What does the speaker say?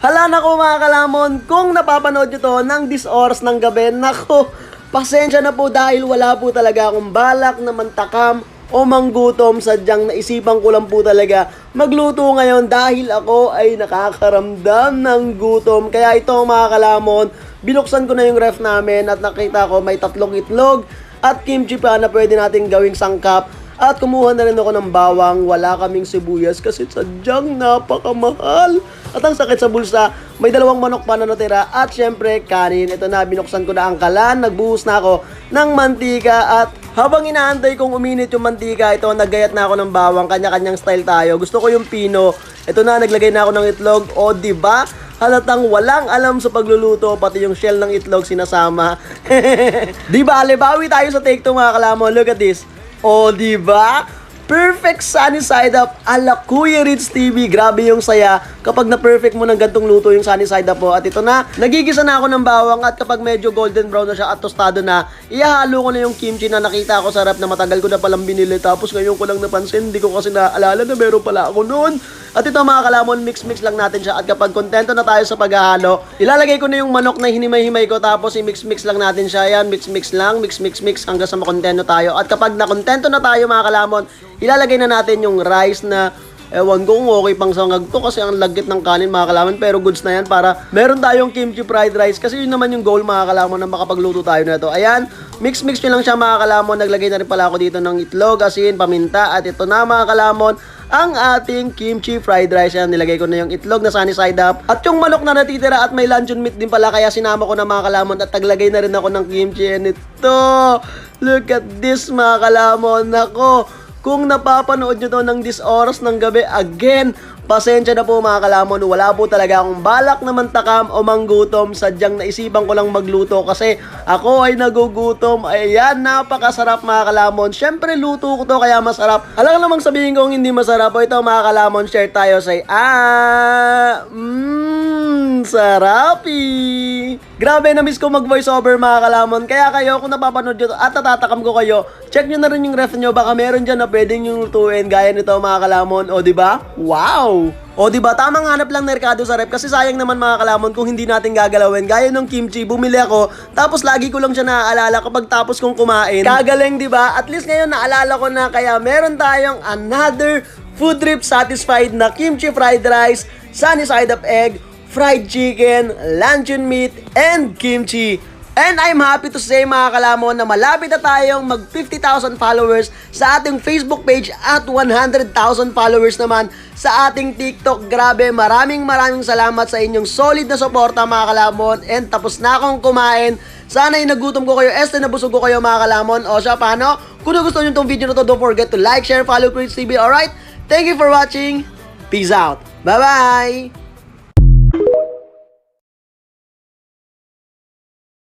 Hala na ko mga kalamon, kung napapanood nyo to ng this oras ng gabi, nako, pasensya na po dahil wala po talaga akong balak na mantakam o manggutom. Sadyang naisipan ko lang po talaga magluto ngayon dahil ako ay nakakaramdam ng gutom. Kaya ito mga kalamon, binuksan ko na yung ref namin at nakita ko may 3 itlog at kimchi pa na pwede natin gawing sangkap. At kumuha na rin ako ng bawang, wala kaming sibuyas kasi sadyang napakamahal. At ang sakit sa bulsa, may 2 manok pa na natira at syempre kanin. Ito na, binuksan ko na ang kalan, nagbuhos na ako ng mantika at habang inaantay kong uminit yung mantika, ito, naggayat na ako ng bawang, kanya-kanyang style tayo. Gusto ko yung pino. Ito na, naglagay na ako ng itlog. O, diba? Halatang walang alam sa pagluluto, pati yung shell ng itlog sinasama. Diba, alibawi tayo sa take 2 mga kalamon. Look at this. O, diba? Perfect sunny side up ala Kuya Ritz TV. Grabe yung saya kapag na-perfect mo ng gantong luto yung sunny side up po. At ito na, nagigisa na ako ng bawang at kapag medyo golden brown na siya at tostado na, ihahalo ko na yung kimchi na nakita ko sa rep na matagal ko na palang binili. Tapos ngayon ko lang napansin, hindi ko kasi naalala na meron pala ako noon. At ito mga kalamon, mix-mix lang natin siya. At kapag kontento na tayo sa paghahalo, ilalagay ko na yung manok na hinimay-himay ko. Tapos i-mix-mix lang natin siya. Yan, mix-mix lang, mix-mix-mix hanggang sa makontento tayo. At kapag nakontento na tayo mga kalamon, ilalagay na natin yung rice na ewan ko kung okay pang sangag to kasi ang lagkit ng kanin mga kalamon. Pero goods na yan para meron tayong kimchi fried rice. Kasi yun naman yung goal mga kalamon na makapagluto tayo na ito. Ayan, mix-mix nyo lang siya mga kalamon. Naglagay na rin pala ako dito ng itlog, asin, paminta. At ito na mga kalamon, ang ating kimchi fried rice. Yan, nilagay ko na yung itlog na sunny side up. At yung manok na natitira at may luncheon meat din pala. Kaya sinama ko na mga kalamon at naglagay na rin ako ng kimchi. And ito, look at this mga kalamon. Nako, kung napapanood nyo to ng this oras ng gabi, again, pasensya na po mga kalamon. Wala po talaga akong balak na mantakam o manggutom. Sadyang naisipan ko lang magluto kasi ako ay nagugutom. Ayan, napakasarap mga kalamon. Syempre luto ko to kaya masarap. Alam namang sabihin kong hindi masarap. O ito mga kalamon, share tayo say sarapi. Grabe, na-miss ko mag voiceover mga kalamon. Kaya kayo kung napapanood nyo to at natatakam ko kayo, check nyo na rin yung ref nyo. Baka meron dyan na pwedeng yung lutuin gaya nito mga kalamon. O diba? Wow! O diba, tamang hanap lang na merkado sa rep kasi sayang naman mga kalamon kung hindi natin gagalawin. Gaya ng kimchi, bumili ako, tapos lagi ko lang siya naaalala kapag tapos kong kumain. Kagaling diba? At least ngayon naalala ko na kaya meron tayong another food trip satisfied na kimchi fried rice, sunny side up egg, fried chicken, luncheon meat, and kimchi. And I'm happy to say mga kalamon na malapit na tayong mag 50,000 followers sa ating Facebook page at 100,000 followers naman sa ating TikTok. Grabe, maraming salamat sa inyong solid na suporta mga kalamon. And tapos na akong kumain. Sana'y nagutom ko kayo, nabusog ko kayo mga kalamon. O siya, paano? Kung nagustuhan nyo itong video na to, don't forget to like, share, follow Kuya Ritz TV. Alright? Thank you for watching. Peace out. Bye-bye!